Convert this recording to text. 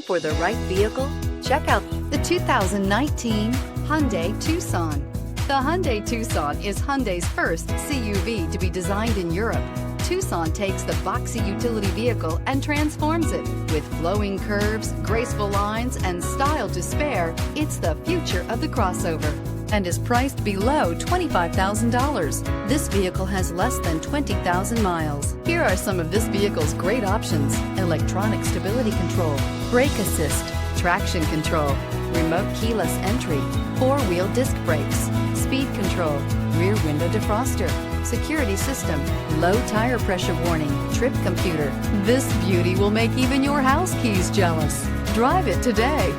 For the right vehicle, check out the 2019 Hyundai Tucson. The Hyundai Tucson is Hyundai's first CUV to be designed in Europe. Tucson takes the boxy utility vehicle and transforms it. With flowing curves, graceful lines, and style to spare, it's the future of the crossover and is priced below $25,000. This vehicle has less than 20,000 miles. Here are some of this vehicle's great options: electronic stability control, brake assist, traction control, remote keyless entry, four-wheel disc brakes, speed control, rear window defroster, security system, low tire pressure warning, trip computer. This beauty will make even your house keys jealous. Drive it today.